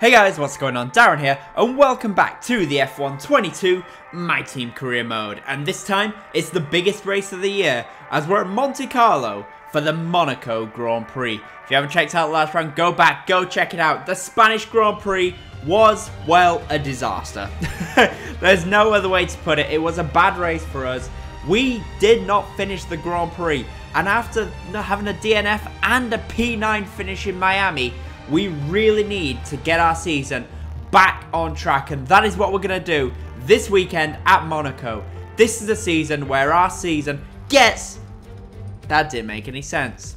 Hey guys, what's going on? Darren here, and welcome back to the F1 22 My Team Career Mode. And this time, it's the biggest race of the year, as we're at Monte Carlo for the Monaco Grand Prix. If you haven't checked out the last round, go back, go check it out. The Spanish Grand Prix was, well, a disaster. There's no other way to put it. It was a bad race for us. We did not finish the Grand Prix, and after having a DNF and a P9 finish in Miami, we really need to get our season back on track, and that is what we're going to do this weekend at Monaco. This is a season where our season gets... That didn't make any sense.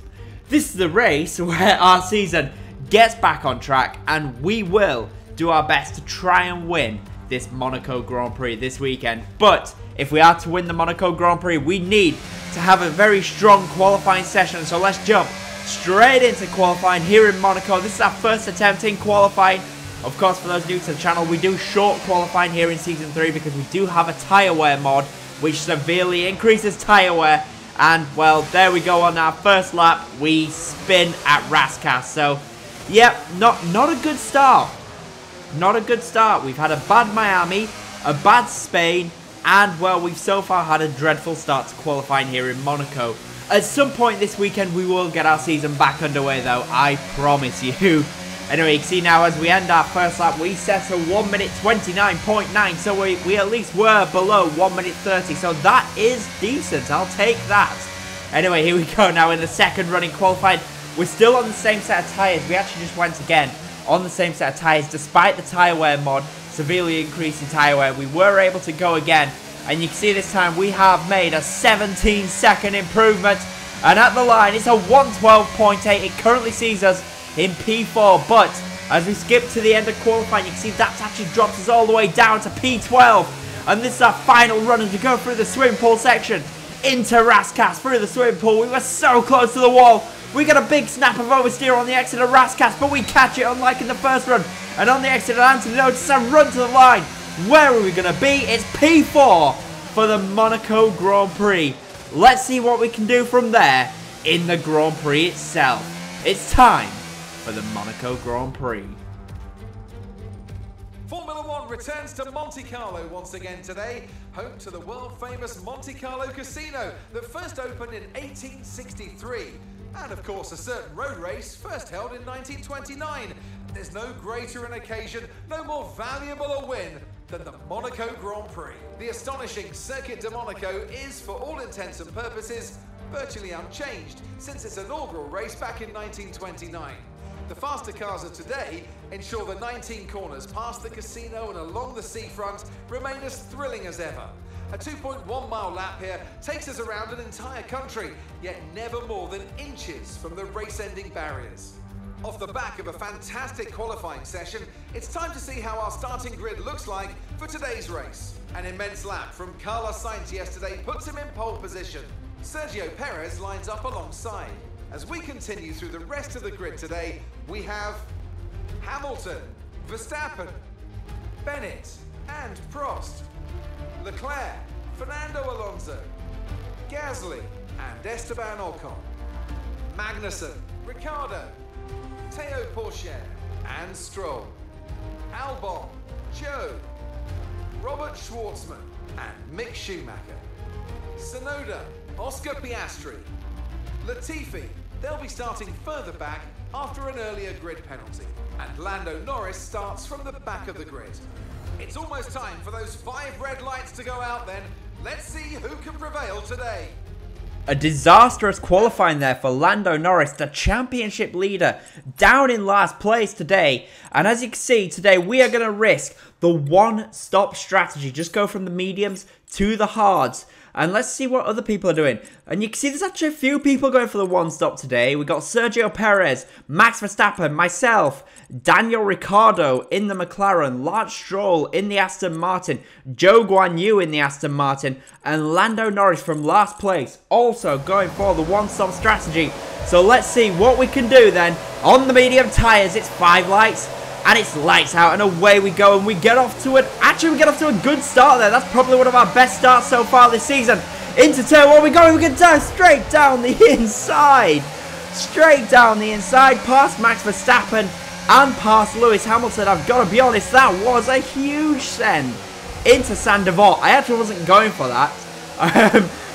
This is the race where our season gets back on track, and we will do our best to try and win this Monaco Grand Prix this weekend. But if we are to win the Monaco Grand Prix, we need to have a very strong qualifying session, so let's jump straight into qualifying here in Monaco. This is our first attempt in qualifying. Of course, for those new to the channel, we do short qualifying here in Season 3 because we do have a tyre wear mod which severely increases tyre wear. And, well, there we go on our first lap. We spin at Rascasse. So, yep, not a good start. Not a good start. We've had a bad Miami, a bad Spain, and, well, we've so far had a dreadful start to qualifying here in Monaco. At some point this weekend, we will get our season back underway, though. I promise you. Anyway, you can see now as we end our first lap, we set a 1 minute 29.9. So we at least were below 1 minute 30. So that is decent. I'll take that. Anyway, here we go now in the second running qualifying. We're still on the same set of tyres. We actually just went again on the same set of tyres. Despite the tyre wear mod severely increasing tyre wear, we were able to go again. And you can see this time we have made a 17-second improvement. And at the line, it's a 112.8. It currently sees us in P4. But as we skip to the end of qualifying, you can see that actually drops us all the way down to P12. And this is our final run as we go through the swimming pool section into Rascasse through the swimming pool. We were so close to the wall. We got a big snap of oversteer on the exit of Rascasse, but we catch it unlike in the first run. And on the exit of Anthony notices a run to the line. Where are we going to be? It's P4 for the Monaco Grand Prix. Let's see what we can do from there in the Grand Prix itself. It's time for the Monaco Grand Prix. Formula One returns to Monte Carlo once again today, home to the world-famous Monte Carlo casino that first opened in 1863. And of course a certain road race first held in 1929. There's no greater an occasion, no more valuable a win than the Monaco Grand Prix. The astonishing Circuit de Monaco is, for all intents and purposes, virtually unchanged since its inaugural race back in 1929. The faster cars of today ensure the 19 corners past the casino and along the seafront remain as thrilling as ever. A 2.1 mile lap here takes us around an entire country, yet never more than inches from the race-ending barriers. Off the back of a fantastic qualifying session, it's time to see how our starting grid looks like for today's race. An immense lap from Carlos Sainz yesterday puts him in pole position. Sergio Perez lines up alongside. As we continue through the rest of the grid today, we have Hamilton, Verstappen, Bennett and Prost, Leclerc, Fernando Alonso, Gasly and Esteban Ocon, Magnussen, Ricciardo, Teo Pourchaire and Stroll, Albon, Joe, Robert Schwartzman and Mick Schumacher, Tsunoda, Oscar Piastri, Latifi, they'll be starting further back after an earlier grid penalty, and Lando Norris starts from the back of the grid. It's almost time for those 5 red lights to go out then. Let's see who can prevail today. A disastrous qualifying there for Lando Norris, the championship leader, down in last place today. And as you can see, today we are going to risk the one-stop strategy. Just go from the mediums to the hards. And let's see what other people are doing. And you can see there's actually a few people going for the one-stop today. We've got Sergio Perez, Max Verstappen, myself, Daniel Ricciardo in the McLaren, Lance Stroll in the Aston Martin, Joe Guan Yu in the Aston Martin, and Lando Norris from last place, also going for the one-stop strategy. So let's see what we can do then. On the medium tyres, it's 5 lights. And it's lights out and away we go, and we get off to a good start there. That's probably one of our best starts so far this season. Into turn 1 we go, we can turn straight down the inside. Straight down the inside past Max Verstappen and past Lewis Hamilton. I've got to be honest, that was a huge send into Sandevort. I actually wasn't going for that.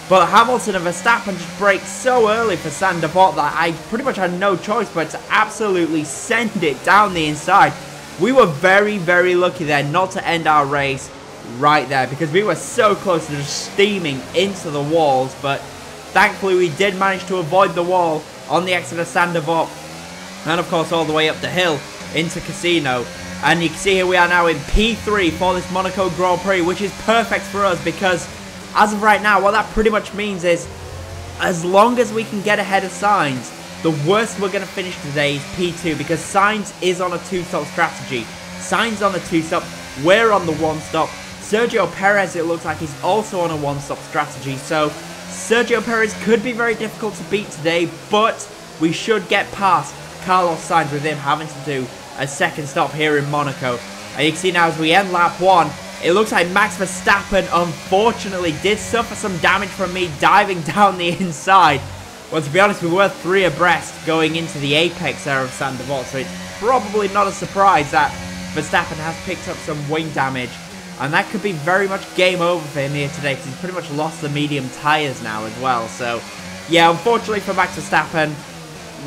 But Hamilton and Verstappen just braked so early for Sandevort that I pretty much had no choice but to absolutely send it down the inside. We were very, very lucky there not to end our race right there, because we were so close to just steaming into the walls, but thankfully we did manage to avoid the wall on the exit of Sandevort, and of course all the way up the hill into Casino. And you can see here we are now in P3 for this Monaco Grand Prix, which is perfect for us, because as of right now, what that pretty much means is, as long as we can get ahead of Sainz, the worst we're going to finish today is P2, because Sainz is on a 2-stop strategy. Sainz on the 2-stop, we're on the 1-stop. Sergio Perez, it looks like he's also on a 1-stop strategy, so Sergio Perez could be very difficult to beat today, but we should get past Carlos Sainz with him having to do a second stop here in Monaco. And you can see now as we end lap 1, it looks like Max Verstappen unfortunately did suffer some damage from me diving down the inside. Well, to be honest, we were 3 abreast going into the apex there of Sandevort, so it's probably not a surprise that Verstappen has picked up some wing damage. And that could be very much game over for him here today, because he's pretty much lost the medium tyres now as well. So, yeah, unfortunately for Max Verstappen,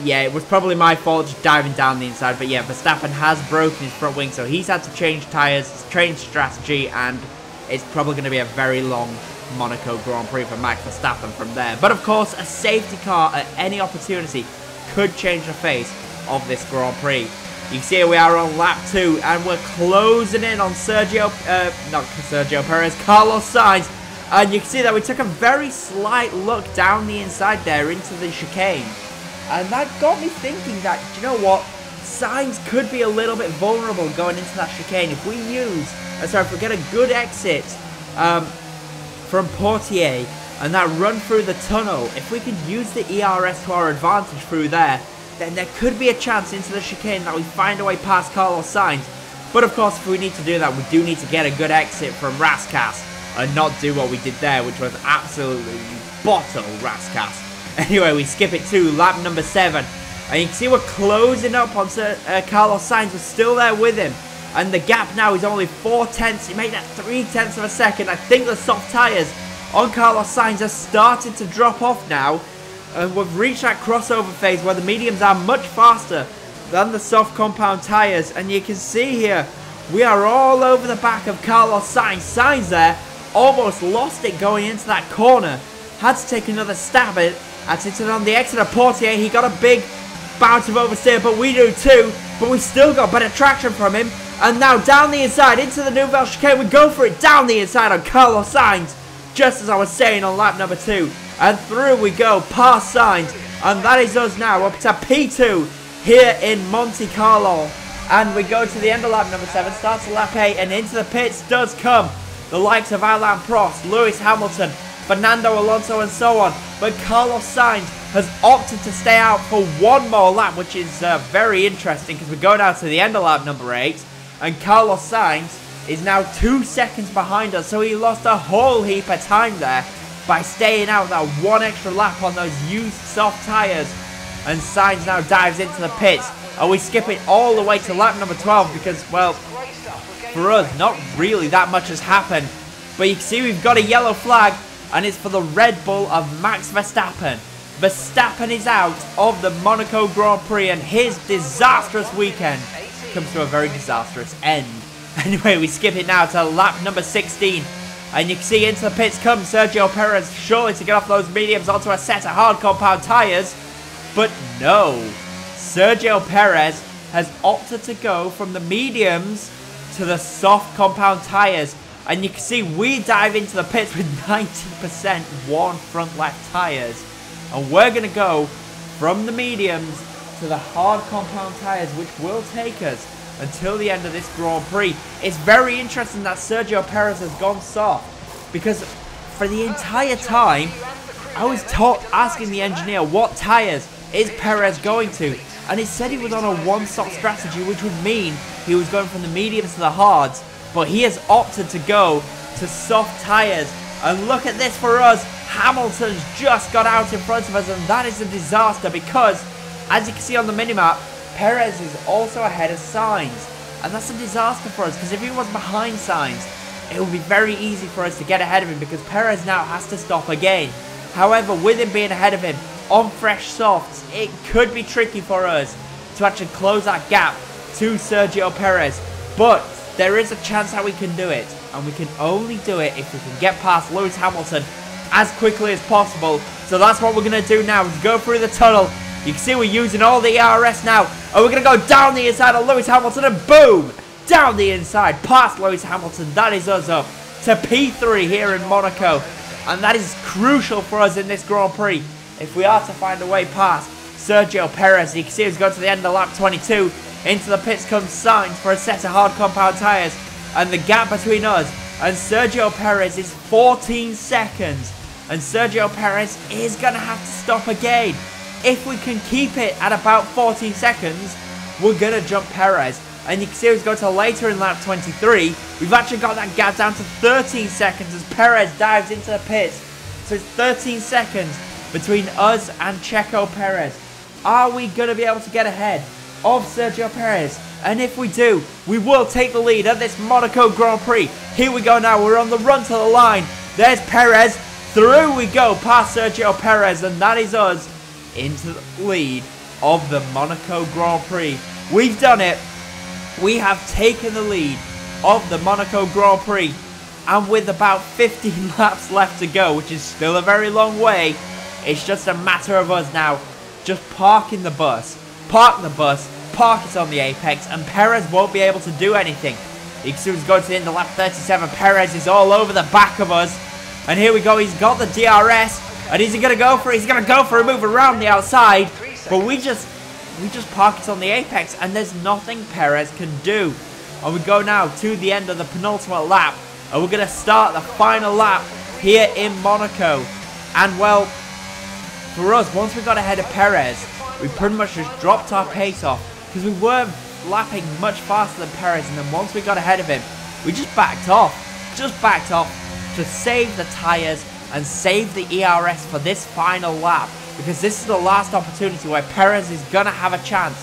yeah, it was probably my fault just diving down the inside. But yeah, Verstappen has broken his front wing, so he's had to change tyres, change strategy, and it's probably going to be a very long Monaco Grand Prix for Max Verstappen from there. But of course, a safety car at any opportunity could change the face of this Grand Prix. You can see here we are on lap 2, and we're closing in on Perez, Carlos Sainz. And you can see that we took a very slight look down the inside there into the chicane. And that got me thinking that, do you know what? Sainz could be a little bit vulnerable going into that chicane. If we if we get a good exit from Portier and that run through the tunnel, if we could use the ERS to our advantage through there, then there could be a chance into the chicane that we find our way past Carlos Sainz. But of course, if we need to do that, we do need to get a good exit from Raskas and not do what we did there, which was absolutely bottle Raskas. Anyway, we skip it to lap number 7. And you can see we're closing up on Carlos Sainz. We're still there with him. And the gap now is only 4 tenths. You make that 3 tenths of a second. I think the soft tyres on Carlos Sainz are starting to drop off now. And we've reached that crossover phase where the mediums are much faster than the soft compound tyres. And you can see here, we are all over the back of Carlos Sainz. Sainz there almost lost it going into that corner. Had to take another stab at it. And on the exit of Portier, he got a big bout of oversteer, but we do too. But we still got better traction from him. And now down the inside into the Nouvelle chicane. We go for it down the inside on Carlos Sainz, just as I was saying on lap number 2. And through we go past Sainz. And that is us now up to P2 here in Monte Carlo. And we go to the end of lap number 7. Starts at lap 8. And into the pits does come the likes of Alain Prost, Lewis Hamilton, Fernando Alonso and so on. But Carlos Sainz has opted to stay out for one more lap, which is very interesting, because we go down to the end of lap number 8. And Carlos Sainz is now 2 seconds behind us. So he lost a whole heap of time there by staying out that 1 extra lap on those used soft tyres. And Sainz now dives into the pits. And we skip it all the way to lap number 12 because, well, for us, not really that much has happened. But you can see we've got a yellow flag, and it's for the Red Bull of Max Verstappen. Verstappen is out of the Monaco Grand Prix, and his disastrous weekend comes to a very disastrous end. Anyway, we skip it now to lap number 16. And you can see into the pits comes Sergio Perez, surely to get off those mediums onto a set of hard compound tyres. But no, Sergio Perez has opted to go from the mediums to the soft compound tyres. And you can see we dive into the pits with 90% worn front left tyres. And we're going to go from the mediums to the hard compound tyres, which will take us until the end of this Grand Prix. It's very interesting that Sergio Perez has gone soft, because for the entire time I was asking the engineer what tyres is Perez going to, and he said he was on a one-stop strategy, which would mean he was going from the mediums to the hards, but he has opted to go to soft tyres. And look at this for us, Hamilton's just got out in front of us, and that is a disaster because, as you can see on the minimap, Perez is also ahead of Sainz. And that's a disaster for us, because if he was behind Sainz, it would be very easy for us to get ahead of him, because Perez now has to stop again. However, with him being ahead of him on fresh softs, it could be tricky for us to actually close that gap to Sergio Perez. But there is a chance that we can do it, and we can only do it if we can get past Lewis Hamilton as quickly as possible. So that's what we're going to do now, is go through the tunnel. You can see we're using all the ERS now, and we're going to go down the inside of Lewis Hamilton, and boom, down the inside, past Lewis Hamilton. That is us up to P3 here in Monaco, and that is crucial for us in this Grand Prix if we are to find a way past Sergio Perez. You can see he's gone to the end of lap 22. Into the pits comes Sainz for a set of hard compound tyres, and the gap between us and Sergio Perez is 14 seconds, and Sergio Perez is going to have to stop again. If we can keep it at about 14 seconds, we're going to jump Perez. And you can see he's going to later in lap 23. We've actually got that gap down to 13 seconds as Perez dives into the pits. So it's 13 seconds between us and Checo Perez. Are we going to be able to get ahead of Sergio Perez? And if we do, we will take the lead at this Monaco Grand Prix. Here we go now. We're on the run to the line. There's Perez. Through we go past Sergio Perez. And that is us into the lead of the Monaco Grand Prix. We've done it. We have taken the lead of the Monaco Grand Prix, and with about 15 laps left to go, which is still a very long way, it's just a matter of us now just parking the bus, park it on the apex, and Perez won't be able to do anything. You can see he's going to the end of lap 37. Perez is all over the back of us, and here we go. He's got the DRS, and is he going to go for it? He's going to go for a move around the outside, but we just park it on the apex, and there's nothing Perez can do. And we go now to the end of the penultimate lap, and we're going to start the final lap here in Monaco. And well, for us, once we got ahead of Perez, we pretty much just dropped our pace off, because we weren't lapping much faster than Perez. And then once we got ahead of him, we just backed off to save the tyres and save the ERS for this final lap, because this is the last opportunity where Perez is going to have a chance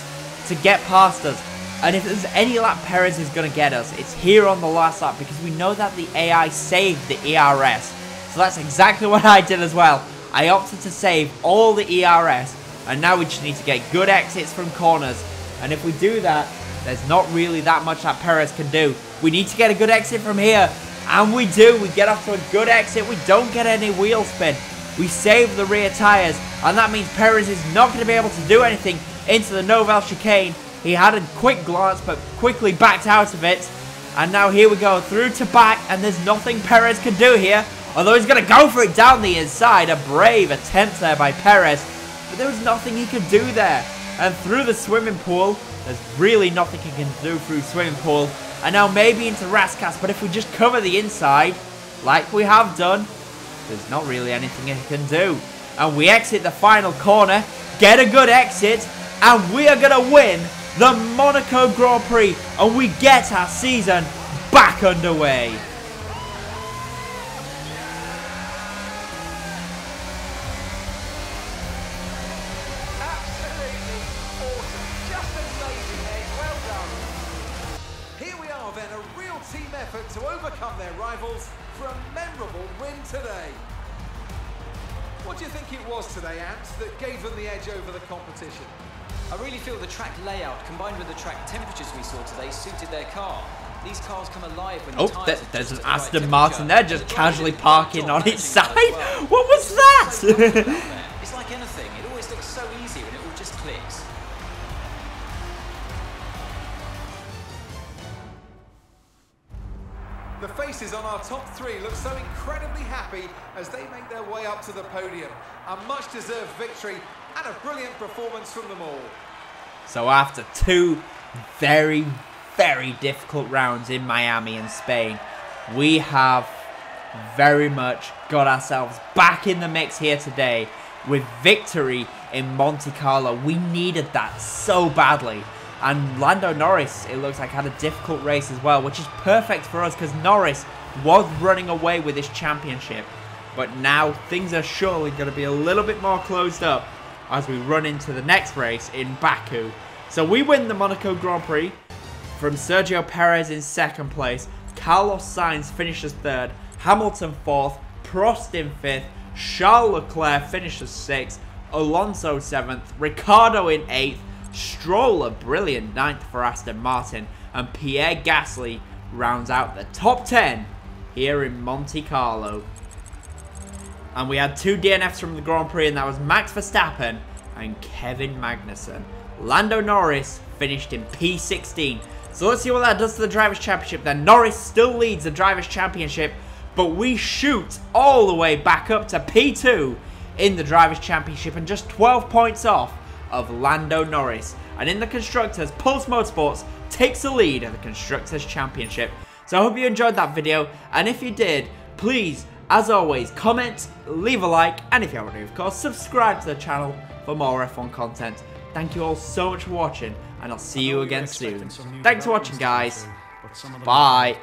to get past us. And if there's any lap Perez is going to get us, it's here on the last lap, because we know that the AI saved the ERS. So that's exactly what I did as well. I opted to save all the ERS, and now we just need to get good exits from corners. And if we do that, there's not really that much that Perez can do. We need to get a good exit from here, and we do. We get off to a good exit. We don't get any wheel spin. We save the rear tyres, and that means Perez is not going to be able to do anything into the Nouvelle chicane. He had a quick glance, but quickly backed out of it. And now here we go, through to back, and there's nothing Perez can do here. Although he's going to go for it down the inside. A brave attempt there by Perez, but there was nothing he could do there. And through the swimming pool, there's really nothing he can do through swimming pool. And now maybe into Rascas, but if we just cover the inside, like we have done, there's not really anything he can do. And we exit the final corner, get a good exit, and we are going to win the Monaco Grand Prix, and we get our season back underway. Absolutely awesome. Just amazing, Ed. Well done. Here we are then, a real team effort to overcome their rivals for a memorable win today. What do you think it was today, Ant, that gave them the edge over the competition? I really feel the track layout combined with the track temperatures we saw today suited their car. These cars come alive when the tyres are there's an just at the right Aston Martin there just temperature. casually parking on its side. What was that? It's like anything, it always looks so easy when it all just clicks. The faces on our top three look so incredibly happy as they make their way up to the podium. A much-deserved victory and a brilliant performance from them all. So after two very, very difficult rounds in Miami and Spain, we have very much got ourselves back in the mix here today with victory in Monte Carlo. We needed that so badly. And Lando Norris, it looks like, had a difficult race as well, which is perfect for us because Norris was running away with this championship. But now things are surely going to be a little bit more closed up as we run into the next race in Baku. So we win the Monaco Grand Prix from Sergio Perez in 2nd place. Carlos Sainz finishes 3rd. Hamilton 4th. Prost in 5th. Charles Leclerc finishes 6th. Alonso 7th. Ricciardo in 8th. Stroll a brilliant 9th for Aston Martin. And Pierre Gasly rounds out the top 10 here in Monte Carlo. And we had 2 DNFs from the Grand Prix, and that was Max Verstappen and Kevin Magnussen. Lando Norris finished in P16. So let's see what that does to the Drivers' Championship then. Norris still leads the Drivers' Championship, but we shoot all the way back up to P2 in the Drivers' Championship and just 12 points off of Lando Norris. And in the Constructors, Pulse Motorsport takes the lead of the Constructors' Championship. So I hope you enjoyed that video, and if you did, please, as always, comment, leave a like, and if you haven't already, of course, subscribe to the channel for more F1 content. Thank you all so much for watching, and I'll see you again soon. Thanks for watching, guys. Bye.